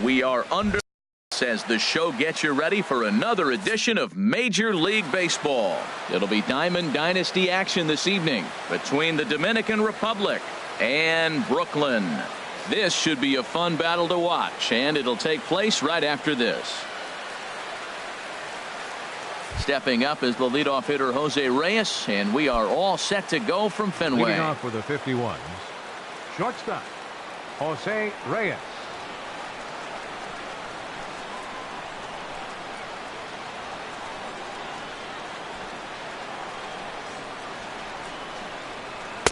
We are under as the show gets you ready for another edition of Major League Baseball. It'll be Diamond Dynasty action this evening between the Dominican Republic and Brooklyn. This should be a fun battle to watch, and it'll take place right after this. Stepping up is the leadoff hitter Jose Reyes, and we are all set to go from Fenway. Leading off for the 51s, shortstop Jose Reyes.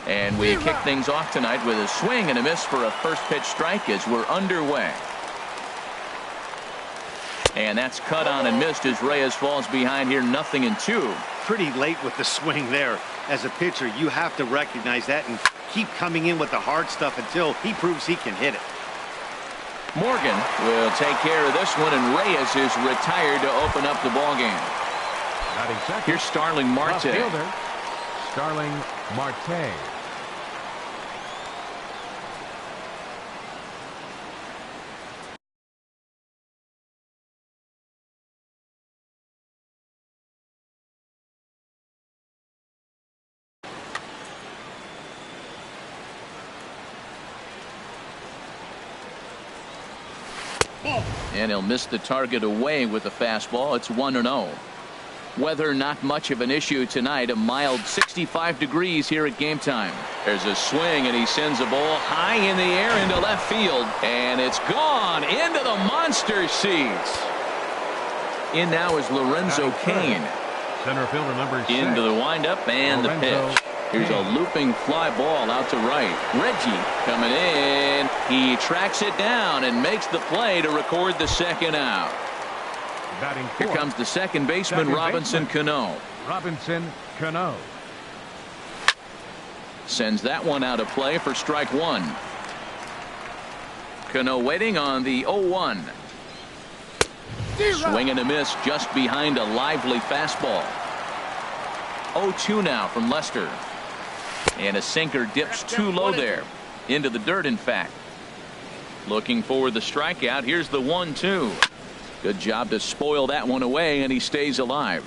And we kick things off tonight with a swing and a miss for a first pitch strike as we're underway. And that's cut on and missed as Reyes falls behind here 0-2. Pretty late with the swing there. As a pitcher, you have to recognize that and keep coming in with the hard stuff until he proves he can hit it. Morgan will take care of this one, and Reyes is retired to open up the ballgame. Here's Starling Marte. Starling Marte. And he'll miss the target away with the fastball. It's 1-0. Weather not much of an issue tonight. A mild 65 degrees here at game time. There's a swing, and he sends a ball high in the air into left field, and it's gone into the monster seats. In now is Lorenzo Cain. Center fielder number 6. Into the windup and the pitch. Here's a looping fly ball out to right. Reggie coming in. He tracks it down and makes the play to record the second out. Here comes the second baseman, Robinson Cano. Robinson Cano. Sends that one out of play for strike one. Cano waiting on the 0-1. Swing and a miss just behind a lively fastball. 0-2 now from Lester. And a sinker dips too low there. Into the dirt, in fact. Looking for the strikeout. Here's the 1-2. Good job to spoil that one away, and he stays alive.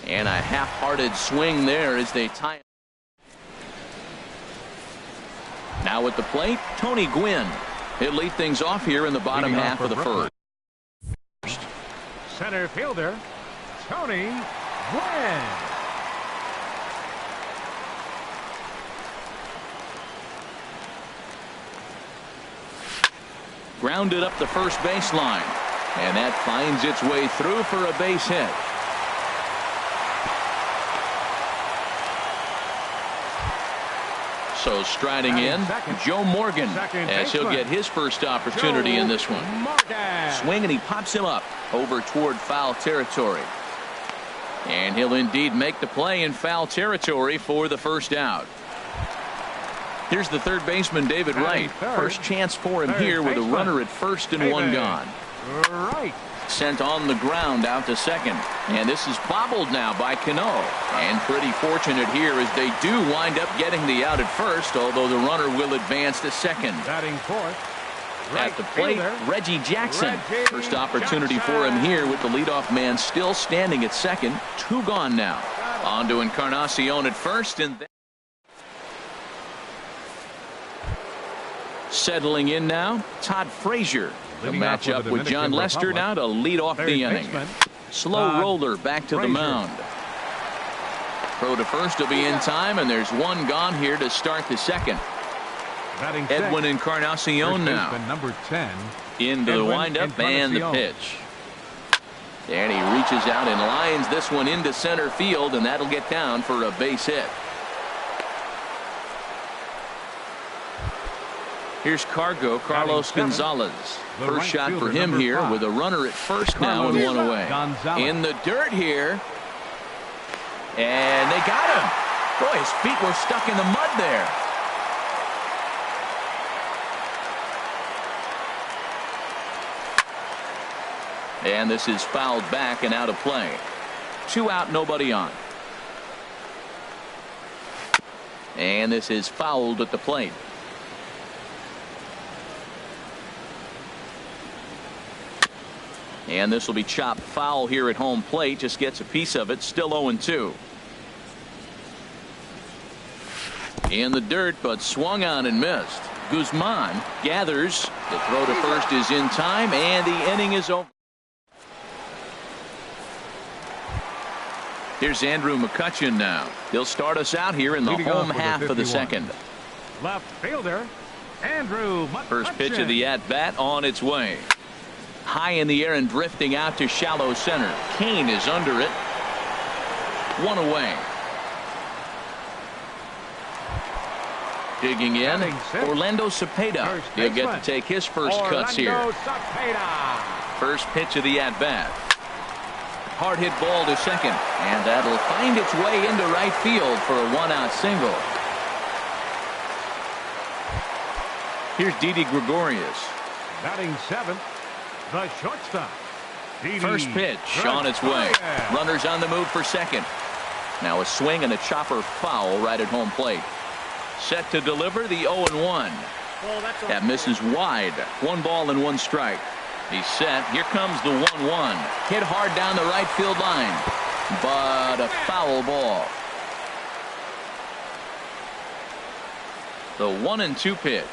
And a half-hearted swing there as they tie. Now at the plate, Tony Gwynn. He'll lead things off here in the bottom half of the first. Center fielder Tony Gwynn. Grounded up the first baseline, and that finds its way through for a base hit. So striding in, Joe Morgan, as he'll get his first opportunity in this one. Swing, and he pops him up over toward foul territory. And he'll indeed make the play in foul territory for the first out. Here's the third baseman, David Wright. First chance for him here with a runner at first and one gone. Sent on the ground out to second. And this is bobbled now by Cano. And pretty fortunate here as they do wind up getting the out at first, although the runner will advance to second. Batting fourth. At the plate, Reggie Jackson. First opportunity for him here with the leadoff man still standing at second. Two gone now. On to Encarnacion at first, and then settling in now, Todd Frazier. The matchup with John Lester now to lead off the inning. Slow roller back to the mound. Throw to first will be in time, and there's one gone here to start the second. Edwin Encarnacion now. Number 10. Into the windup and the pitch. And he reaches out and lines this one into center field, and that'll get down for a base hit. Here's Carlos Gonzalez. First shot for him here with a runner at first now and one away. In the dirt here. And they got him. Boy, his feet were stuck in the mud there. And this is fouled back and out of play. 2 out, nobody on. And this is fouled at the plate. And this will be chopped foul here at home plate. Just gets a piece of it. Still 0-2. In the dirt, but swung on and missed. Guzman gathers. The throw to first is in time, and the inning is over. Here's Andrew McCutchen now. He'll start us out here in the home half of the second. Left fielder, Andrew McCutchen. First pitch of the at-bat on its way. High in the air and drifting out to shallow center. Kane is under it. One away. Digging in, Orlando Cepeda. He'll get to take his first cuts here. First pitch of the at-bat. Hard hit ball to second, and that'll find its way into right field for a one-out single. Here's Didi Gregorius. Batting seventh, the shortstop. First pitch on its way. Runners on the move for second. Now a swing and a chopper foul right at home plate. Set to deliver the 0-1. That misses wide. 1 ball and 1 strike. He's set. Here comes the 1-1. Hit hard down the right field line, but a foul ball. The 1-2 pitch.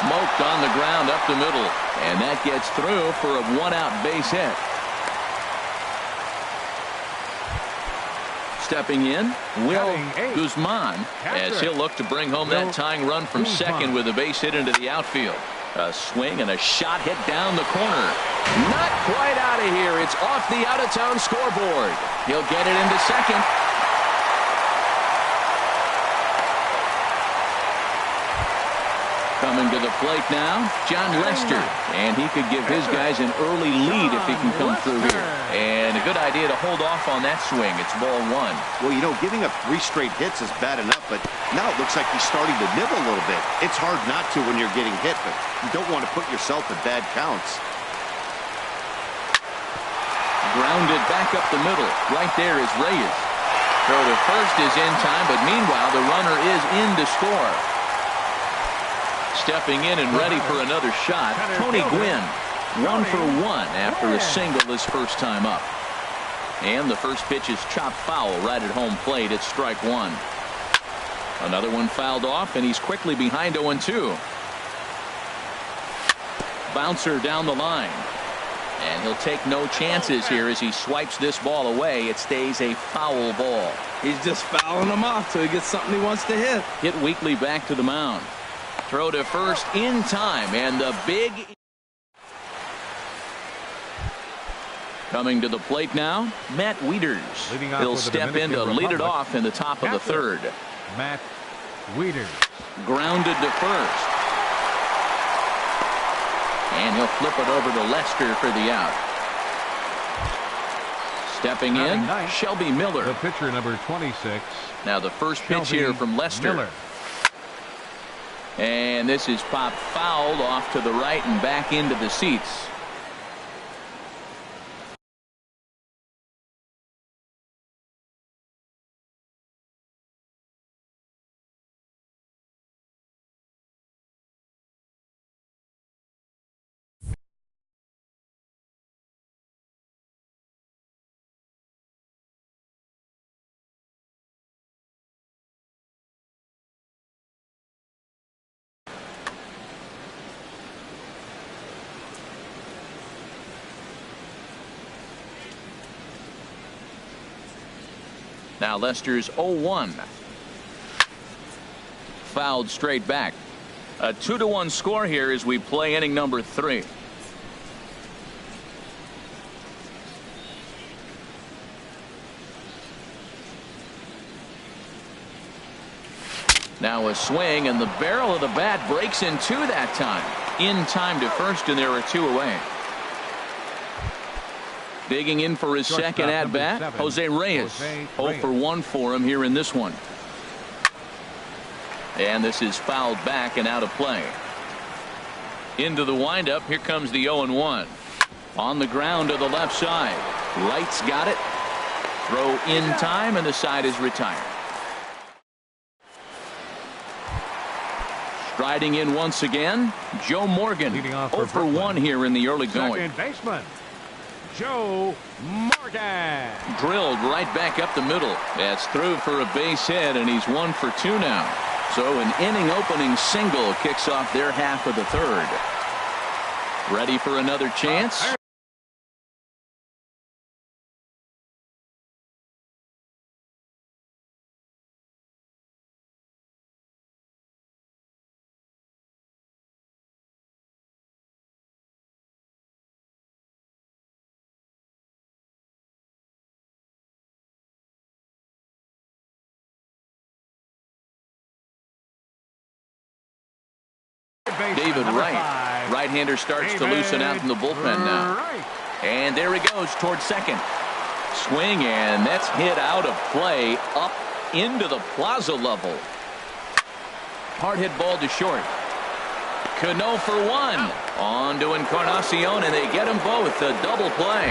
Smoked on the ground up the middle, and that gets through for a 1-out base hit. Stepping in, Will Guzman, as he'll look to bring home that tying run from second with a base hit into the outfield. A swing and a shot hit down the corner. Not quite out of here. It's off the out-of-town scoreboard. He'll get it into second. Coming to the plate now, John Lester. And he could give his guys an early lead if he can come through here. And a good idea to hold off on that swing. It's ball 1. Well, you know, giving up 3 straight hits is bad enough, but now it looks like he's starting to nibble a little bit. It's hard not to when you're getting hit, but you don't want to put yourself in bad counts. Grounded back up the middle. Right there is Reyes. Throw to first is in time, but meanwhile the runner is in to score. Stepping in and ready for another shot, Tony Gwynn. 1 for 1 after a single his first time up. And the first pitch is chopped foul right at home plate. It's strike 1. Another one fouled off, and he's quickly behind 0-2. Bouncer down the line. And he'll take no chances here as he swipes this ball away. It stays a foul ball. He's just fouling them off till he gets something he wants to hit. Hit weakly back to the mound. Throw to first in time, and the big... Coming to the plate now, Matt Wieters. He'll step in to lead it off in the top of the third. Matt Wieters. Grounded to first. And he'll flip it over to Lester for the out. Stepping in, Shelby Miller. The pitcher, number 26. Now the first pitch here from Lester. Miller. And this is popped fouled off to the right and back into the seats. Now Lester's 0-1. Fouled straight back. A 2-1 score here as we play inning number 3. Now a swing, and the barrel of the bat breaks in 2 that time. In time to first, and there are 2 away. Digging in for his second at-bat, Jose Reyes. 0 for 1 for him here in this one. And this is fouled back and out of play. Into the windup, here comes the 0-1. On the ground to the left side. Wright's got it. Throw in time, and the side is retired. Striding in once again, Joe Morgan. 0 for 1 here in the early going. Second baseman, Joe Morgan. Drilled right back up the middle. That's through for a base hit, and he's 1 for 2 now. So an inning opening single kicks off their half of the third. Ready for another chance? David Wright. Right-hander starts to loosen out in the bullpen now. And there he goes towards second. Swing, and that's hit out of play up into the plaza level. Hard hit ball to short. Cano for 1. On to Encarnacion, and they get them both. A double play.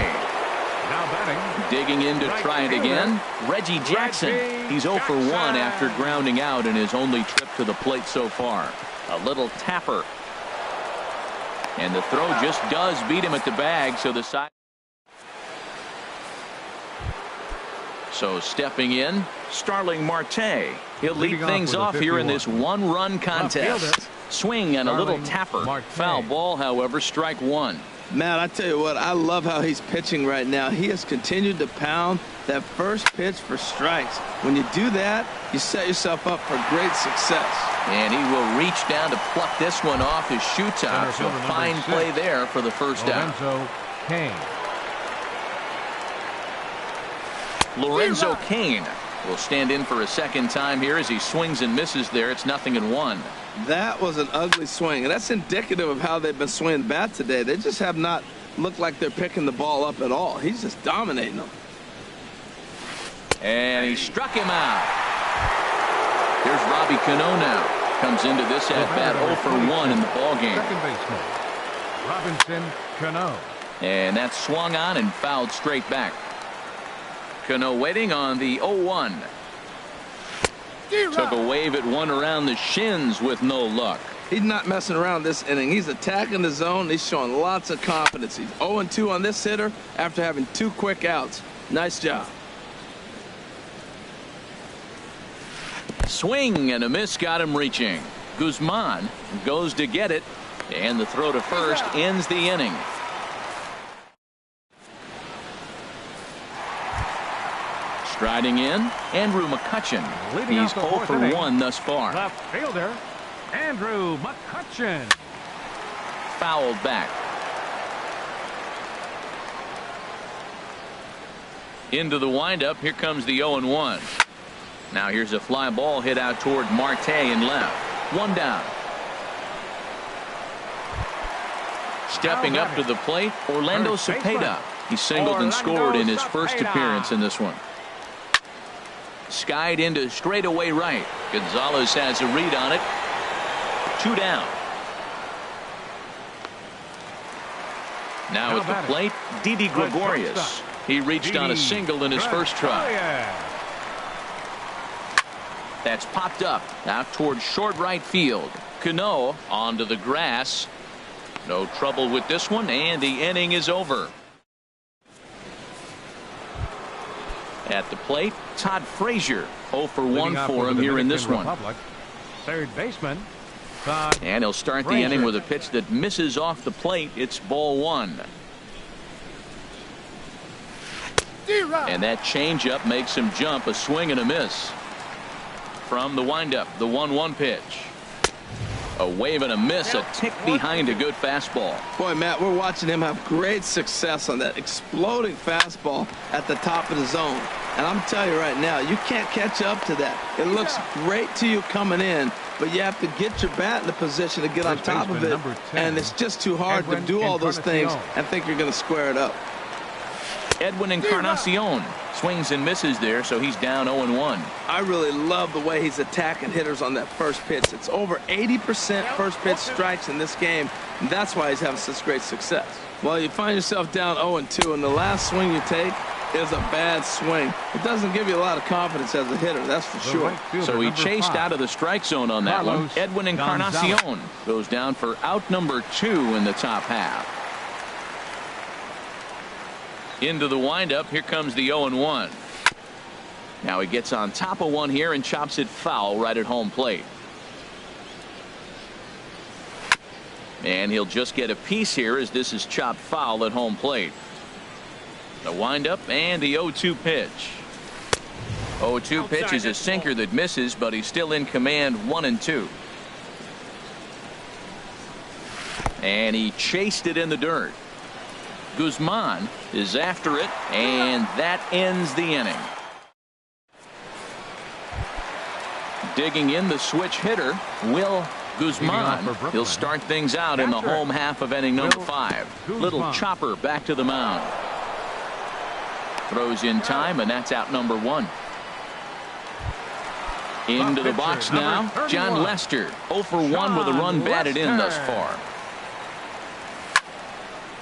Now batting. Digging in to try it again. Reggie Jackson. He's 0 for 1 after grounding out in his only trip to the plate so far. A little tapper. And the throw just does beat him at the bag, so the side. So stepping in, Starling Marte. He'll lead things off here in this one-run contest. Swing and a little tapper. Foul ball, however, strike 1. Matt, I tell you what, I love how he's pitching right now. He has continued to pound that first pitch for strikes. When you do that, you set yourself up for great success. And he will reach down to pluck this one off his shoe top. So fine play there for the first out. Lorenzo Cain will stand in for a second time here as he swings and misses there. It's 0-1. That was an ugly swing, and that's indicative of how they've been swinging the bat today. They just have not looked like they're picking the ball up at all. He's just dominating them. And he struck him out. Here's Robbie Cano now. Comes into this at-bat 0 for 1 in the ballgame. Second baseman, Robinson Cano. And that's swung on and fouled straight back. Cano waiting on the 0-1. Took a wave at one around the shins with no luck. He's not messing around this inning. He's attacking the zone. He's showing lots of confidence. He's 0-2 on this hitter after having 2 quick outs. Nice job. Swing and a miss got him reaching. Guzman goes to get it, and the throw to first ends the inning. Striding in, Andrew McCutchen. He's 0 for 1 thus far. Left fielder, Andrew McCutchen. Fouled back. Into the windup. Here comes the 0-1. Now here's a fly ball hit out toward Marte in left. 1 down. Stepping up to the plate, Orlando Cepeda. He singled and scored in his first appearance in this one. Skied into straightaway right. Gonzalez has a read on it. 2 down. Now at the plate, Didi Gregorius. He reached on a single in his first try. That's popped up out towards short right field. Cano onto the grass. No trouble with this one, and the inning is over. At the plate, Todd Frazier. 0 for 1 for him here in this one. Third baseman, Todd and he'll start the inning with a pitch that misses off the plate. It's ball 1. And that changeup makes him jump. A swing and a miss. From the windup, the 1-1 pitch. A wave and a miss, a tick behind a good fastball. Boy, Matt, we're watching him have great success on that exploding fastball at the top of the zone. And I'm telling you right now, you can't catch up to that. It looks great to you coming in, but you have to get your bat in the position to get on top of it. And it's just too hard to do all those things and think you're going to square it up. Edwin Encarnacion swings and misses there, so he's down 0-1. I really love the way he's attacking hitters on that first pitch. It's over 80% first pitch strikes in this game, and that's why he's having such great success. Well, you find yourself down 0-2, and the last swing you take, is a bad swing. It doesn't give you a lot of confidence as a hitter, that's for sure. So he chased out of the strike zone on that one. Edwin Encarnacion goes down for out number 2 in the top half. Into the windup. Here comes the 0-1. Now he gets on top of one here and chops it foul right at home plate. And he'll just get a piece here as this is chopped foul at home plate. The windup and the 0-2 pitch. 0-2 pitch is a sinker that misses, but he's still in command 1-2. And he chased it in the dirt. Guzman is after it, and that ends the inning. Digging in the switch hitter, Will Guzman. He'll start things out in the home half of inning number 5. Little chopper back to the mound. Throws in time, and that's out number 1. Into the box now, John Lester. 0 for 1 with a run batted in thus far.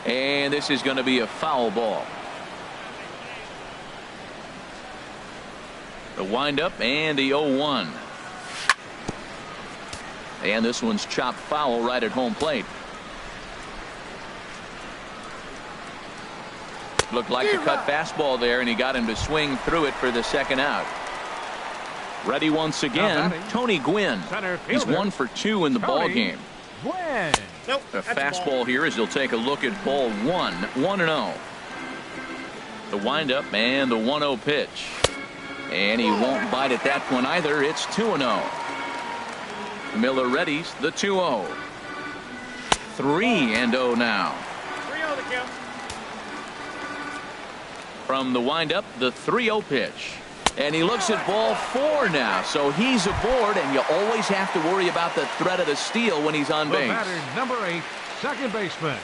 And this is going to be a foul ball. The windup and the 0-1. And this one's chopped foul right at home plate. Looked like a cut fastball there, and he got him to swing through it for the second out. Ready once again, Tony Gwynn. He's 1 for 2 in the ball game. Nope, a fastball here as he'll take a look at ball 1. 1-0. The windup and the 1-0 pitch. And he won't bite at that one either. It's 2-0. Miller readies the 2-0. 3-0 now. 3-0 the count. From the windup, the 3-0 pitch. And he looks at ball 4 now, so he's aboard, and you always have to worry about the threat of the steal when he's on base. Batter, number 8, second baseman,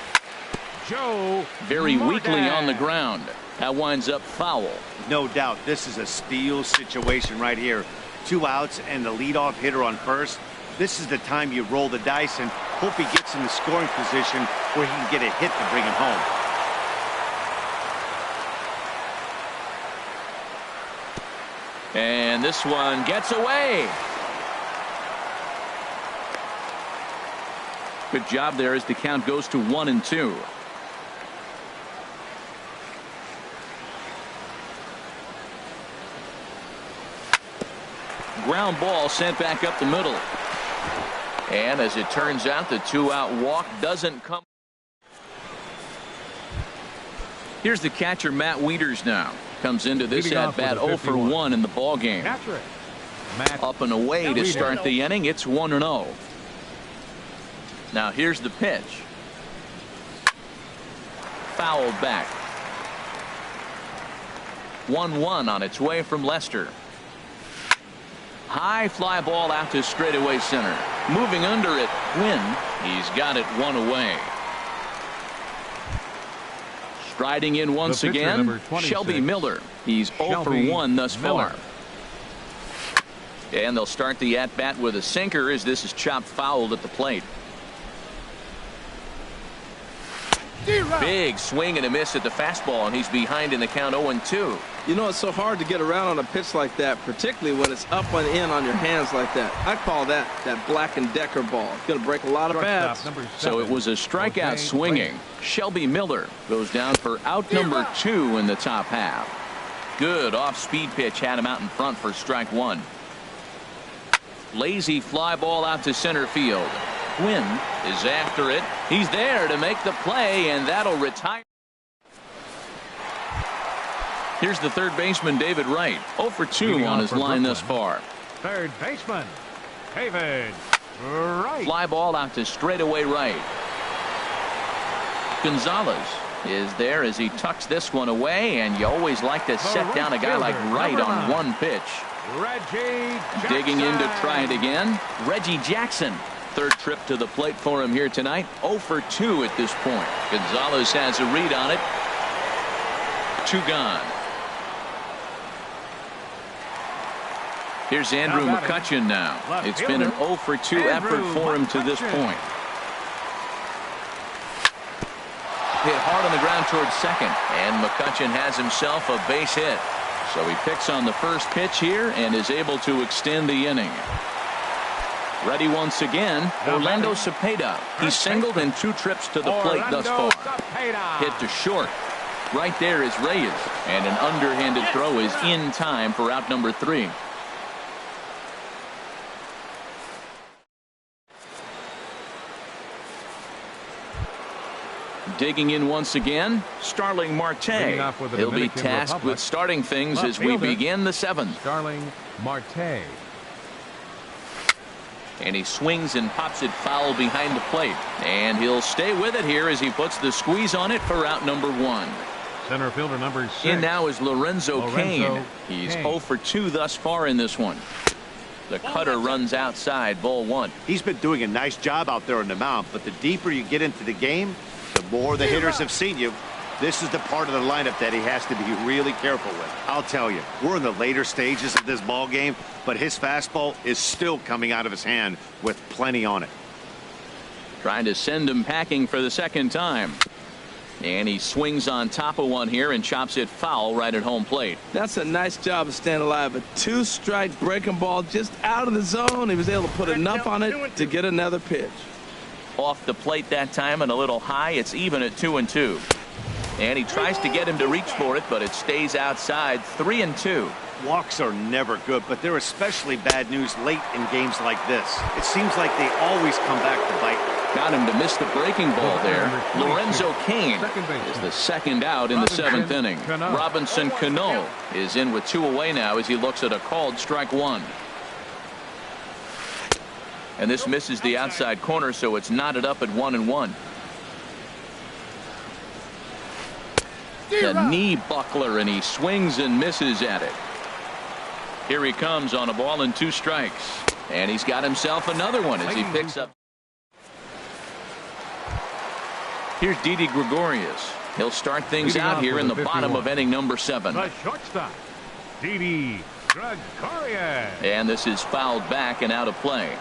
Joe Very Morgan. weakly on the ground. That winds up foul. No doubt this is a steal situation right here. 2 outs and the leadoff hitter on first. This is the time you roll the dice and hope he gets in the scoring position where he can get a hit to bring him home. And this one gets away. Good job there as the count goes to 1-2. Ground ball sent back up the middle. And as it turns out, the 2-out walk doesn't come. Here's the catcher, Matt Wieters now. Comes into this at bat 0 for 1 in the ball game. Up and away to start the inning. It's 1-0. Now here's the pitch. Fouled back. 1-1 on its way from Lester. High fly ball out to straightaway center. Moving under it, Gwynn. He's got it 1 away. Striding in once again, Shelby Miller. He's 0 for 1 thus far. And they'll start the at-bat with a sinker as this is chopped fouled at the plate. Big swing and a miss at the fastball, and he's behind in the count 0-2. You know, it's so hard to get around on a pitch like that, particularly when it's up and in on your hands like that. I call that Black & Decker ball. It's going to break a lot of bats. So it was a strikeout swinging. Shelby Miller goes down for out number 2 in the top half. Good off-speed pitch had him out in front for strike 1. Lazy fly ball out to center field. Gwynn is after it. He's there to make the play, and that'll retire. Here's the third baseman, David Wright. 0 for 2 on his line thus far. Third baseman, David Wright. Fly ball out to straightaway right. Gonzalez is there as he tucks this one away, and you always like to set down a guy like Wright on one pitch. Reggie Jackson. Digging in to try it again. Reggie Jackson. Third trip to the plate for him here tonight. 0 for 2 at this point. Gonzalez has a read on it. 2 gone. Here's Andrew McCutchen now. It's been an 0 for 2 effort for him to this point. hit hard on the ground towards second. And McCutcheon has himself a base hit. So he picks on the first pitch here and is able to extend the inning. Ready once again, Orlando Cepeda. He's singled in 2 trips to the plate thus far. Hit to short. Right there is Reyes. And an underhanded throw is in time for out number 3. Digging in once again, Starling Marte. He'll be tasked with starting things as we begin the 7th. Starling Marte. And he swings and pops it foul behind the plate. And he'll stay with it here as he puts the squeeze on it for out number 1. Center fielder number 6. In now is Lorenzo Cain. He's 0 for 2 thus far in this one. The cutter runs outside, ball 1. He's been doing a nice job out there on the mound, but the deeper you get into the game, the more the hitters have seen you. This is the part of the lineup that he has to be really careful with. I'll tell you, we're in the later stages of this ball game, but his fastball is still coming out of his hand with plenty on it. Trying to send him packing for the second time. And he swings on top of one here and chops it foul right at home plate. That's a nice job of staying alive. A 2-strike breaking ball just out of the zone. He was able to put enough on it to get another pitch. Off the plate that time and a little high. It's even at 2-2. And he tries to get him to reach for it, but it stays outside. 3-2. Walks are never good, but they're especially bad news late in games like this. It seems like they always come back to bite. Got him to miss the breaking ball there. Lorenzo Cain is the second out in the 7th inning. Robinson Cano is in with 2 away now as he looks at a called strike 1. And this misses the outside corner, so it's knotted up at 1-1. The knee buckler, and he swings and misses at it. Here he comes on a ball and 2 strikes. And he's got himself another one as he picks up. Here's Didi Gregorius. He'll start things out here in the bottom of inning number 7. The shortstop, Didi Gregorius. And this is fouled back and out of play.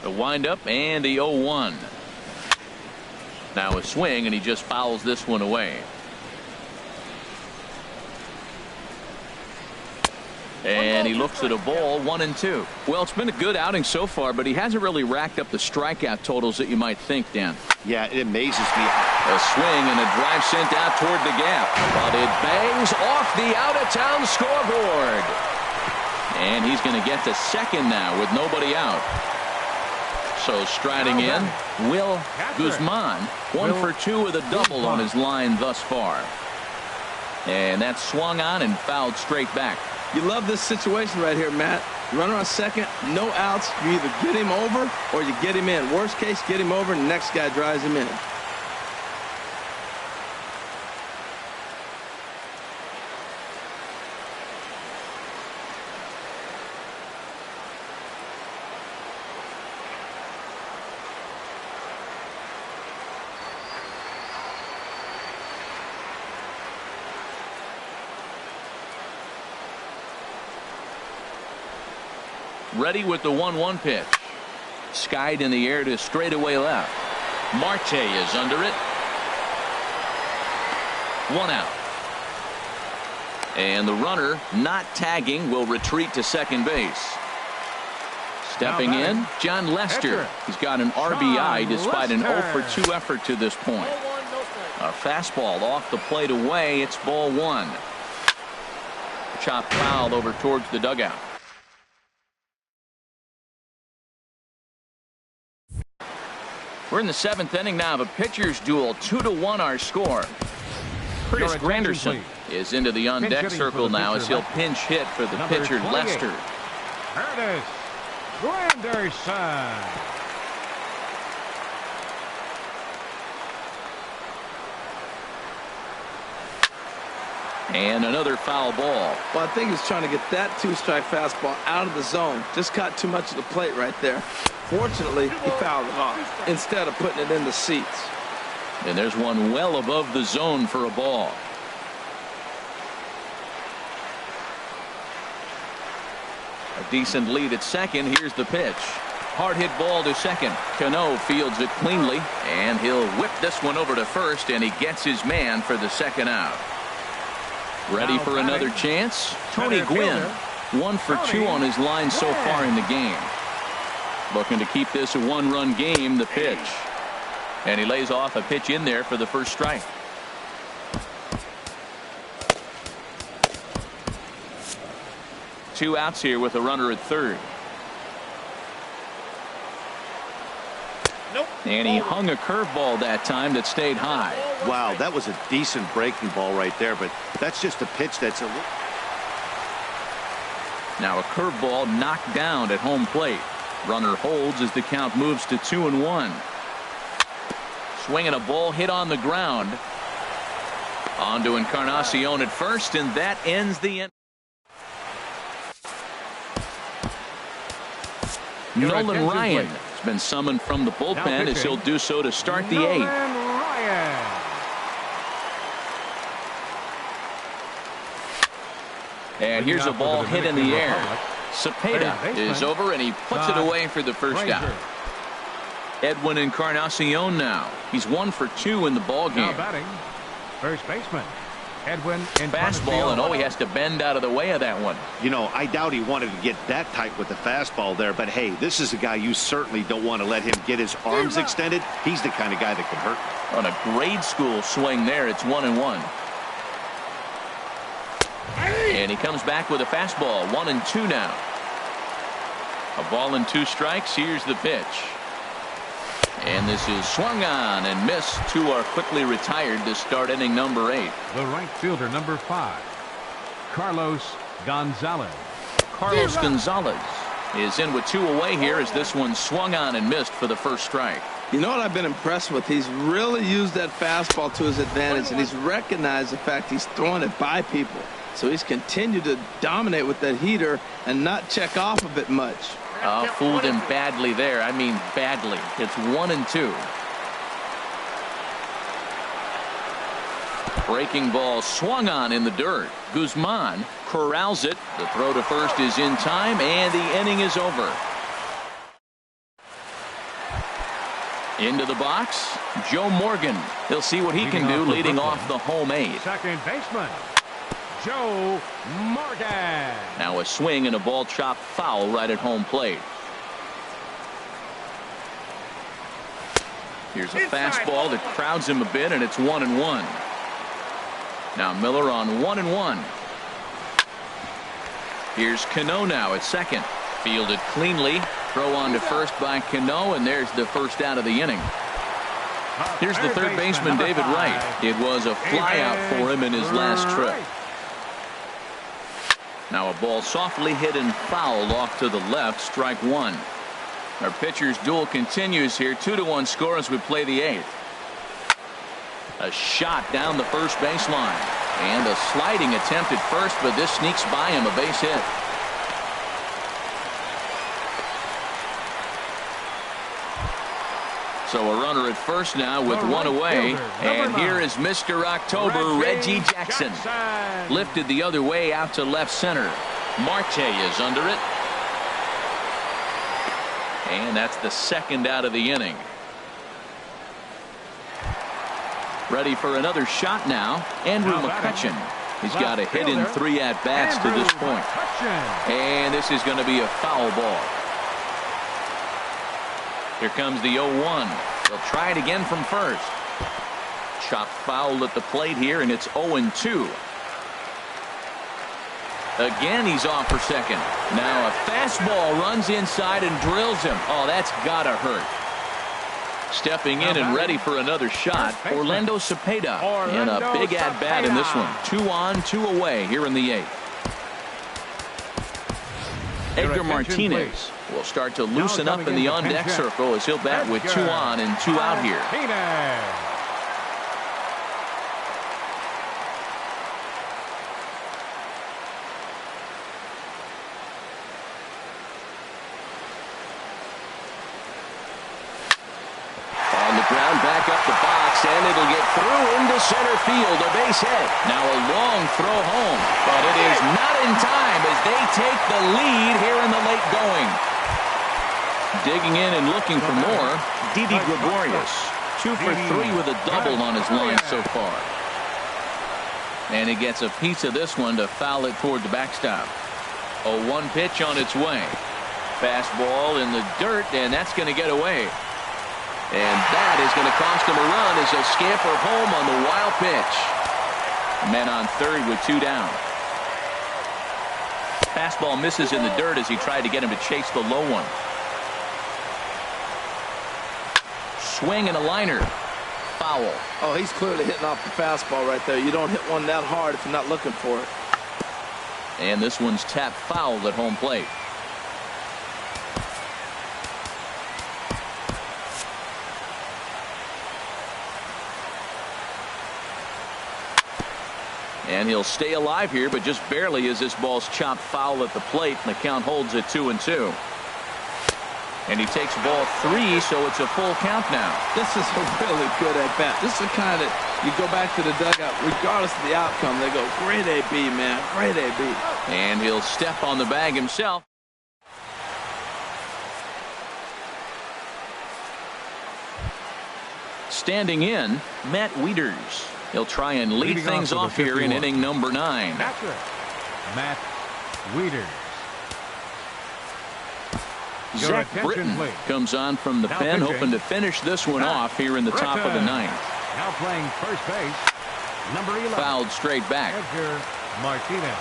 The windup and the 0-1. Now a swing, and he just fouls this one away. And he looks at a ball, 1-2. Well, it's been a good outing so far, but he hasn't really racked up the strikeout totals that you might think, Dan. Yeah, it amazes me. A swing and a drive sent out toward the gap, but it bangs off the out-of-town scoreboard. And he's going to get to second now with nobody out. So striding in, Will Guzman, 1 for 2 with a double on his line thus far. And that's swung on and fouled straight back. You love this situation right here, Matt. Runner on second, no outs. You either get him over or you get him in. Worst case, get him over and the next guy drives him in. Ready with the 1-1 pitch. Skied in the air to straightaway left. Marte is under it. 1 out. And the runner, not tagging, will retreat to second base. Stepping in, John Lester. He's got an RBI despite an 0 for 2 effort to this point. A fastball off the plate away. It's ball 1. Chopped foul over towards the dugout. We're in the 7th inning now of a pitcher's duel. 2-1 our score. Curtis Granderson is into the on-deck circle now as he'll pinch hit for the pitcher Lester. Curtis Granderson. And another foul ball. Well, I think he's trying to get that 2-strike fastball out of the zone. Just caught too much of the plate right there. Fortunately, he fouled it off instead of putting it in the seats. And there's one well above the zone for a ball. A decent lead at second. Here's the pitch. hard hit ball to second. Cano fields it cleanly, and he'll whip this one over to first, and he gets his man for the second out. Ready for another chance? Tony Gwynn, 1 for 2 on his line so far in the game. Looking to keep this a one-run game. The pitch, and he lays off a pitch in there for the first strike. Two outs here with a runner at third. And he hung a curveball that time that stayed high. Wow, that was a decent breaking ball right there, but that's just a pitch that's a little... Now a curveball knocked down at home plate. Runner holds as the count moves to 2-1. Swinging a ball hit on the ground. On to Encarnacion at first, and that ends the inning. Nolan Ryan has been summoned from the bullpen as he'll do so to start the 8th. And here's a ball hit in the air. Cepeda is over, and he puts it away for the first out. Edwin Encarnacion now. He's 1 for 2 in the ball game. First baseman Edwin. Fastball, and he has to bend out of the way of that one. You know, I doubt he wanted to get that tight with the fastball there, but hey, this is a guy you certainly don't want to let him get his arms extended. He's the kind of guy that can hurt. On a grade school swing there, it's 1-1. And he comes back with a fastball. 1-2 now. A ball and 2 strikes. Here's the pitch. And this is swung on and missed. 2 are quickly retired to start inning number 8. The right fielder, number 5, Carlos Gonzalez. Carlos Gonzalez is in with 2 away here as this one swung on and missed for the first strike. You know what I've been impressed with? He's really used that fastball to his advantage, and he's recognized the fact he's throwing it by people. So he's continued to dominate with that heater and not check off a bit much. Fooled him badly there. I mean badly. It's 1-2. Breaking ball swung on in the dirt. Guzman corrals it. The throw to first is in time, and the inning is over. Into the box, Joe Morgan. He'll see what he can do leading off the home 8. Second baseman Joe Morgan. Now a swing and a ball chopped foul right at home plate. Here's a fastball that crowds him a bit, and it's 1-1. Now Miller on 1-1. Here's Cano now at second. Fielded cleanly. Throw on to first by Cano, and there's the first out of the inning. Here's the third baseman, David Wright. It was a flyout for him in his last trip. Now a ball softly hit and fouled off to the left. Strike 1. Our pitcher's duel continues here. 2-1 score as we play the 8th. A shot down the first baseline. And a sliding attempt at first, but this sneaks by him, a base hit. So a runner at first now with 1 away. And here is Mr. October, Reggie Jackson. Lifted the other way out to left center. Marte is under it. And that's the second out of the inning. Ready for another shot now. Andrew McCutchen. He's got a hit in 3 at-bats to this point. And this is going to be a foul ball. Here comes the 0-1. They'll try it again from first. Chopped foul at the plate here, and it's 0-2. Again, he's off for second. Now a fastball runs inside and drills him. Oh, that's gotta hurt. Stepping in and ready for another shot, Orlando Cepeda in a big at-bat in this one. 2 on, 2 away here in the 8th. Edgar Martinez will start to loosen up in the on-deck circle as he'll bat with 2 on and 2 out here. On the ground, back up the box, and it'll get through into center field, a base hit. Now a long throw home, but it is not in time as they take the lead here in the late going. Digging in and looking for more. Didi Gregorius, 2 for 3 with a double on his line so far. And he gets a piece of this one to foul it toward the backstop. A 1 pitch on its way. Fastball in the dirt, and that's going to get away. And that is going to cost him a run as he'll scamper home on the wild pitch. Men on third with 2 down. Fastball misses in the dirt as he tried to get him to chase the low one. Swing and a liner. Foul. Oh, he's clearly hitting off the fastball right there. You don't hit one that hard if you're not looking for it. And this one's tapped foul at home plate. And he'll stay alive here, but just barely as this ball's chopped foul at the plate, and the count holds at 2-2. And he takes ball 3, so it's a full count now. This is a really good at-bat. This is the kind that you go back to the dugout, regardless of the outcome, they go, great AB, man, great AB. And he'll step on the bag himself. Standing in, Matt Wieters. He'll try and lead things off here in inning number 9. Matt Wieters. Zach Britton comes on from the pen, hoping to finish this one off here in the top of the 9th. Now playing first base, number 11. Fouled straight back. Edgar Martinez.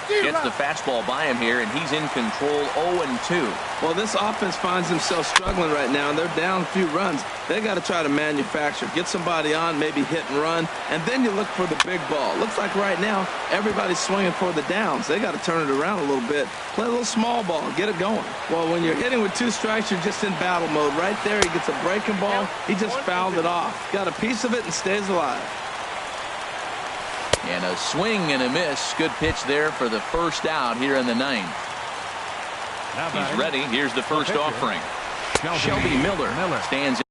Gets the fastball by him here, and he's in control 0-2. Well, this offense finds themselves struggling right now, and they're down a few runs. They got to try to manufacture, get somebody on, maybe hit and run, and then you look for the big ball. Looks like right now everybody's swinging for the downs. They got to turn it around a little bit, play a little small ball, get it going. Well, when you're hitting with 2 strikes, you're just in battle mode. Right there, he gets a breaking ball. He just fouled it off. Got a piece of it and stays alive. And a swing and a miss. Good pitch there for the first out here in the 9th. He's ready. Here's the first offering. Shelby Miller stands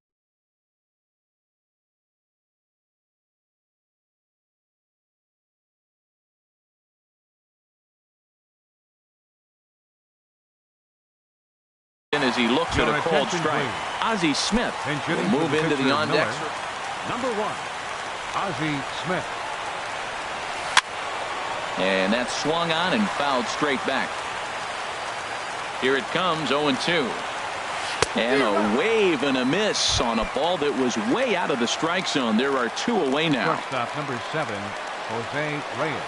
in as he looks at a called strike. Ozzie Smith will move into the on-deck. Number 1, Ozzie Smith. And that's swung on and fouled straight back. Here it comes, 0-2. And a wave and a miss on a ball that was way out of the strike zone. There are 2 away now. Shortstop number 7, Jose Reyes.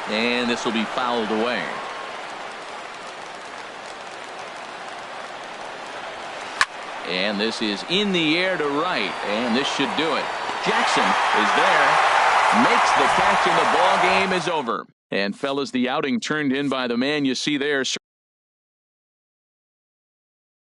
And this will be fouled away. And this is in the air to right. And this should do it. Jackson is there. Makes the catch, and the ball game is over. And fellas, the outing turned in by the man you see there.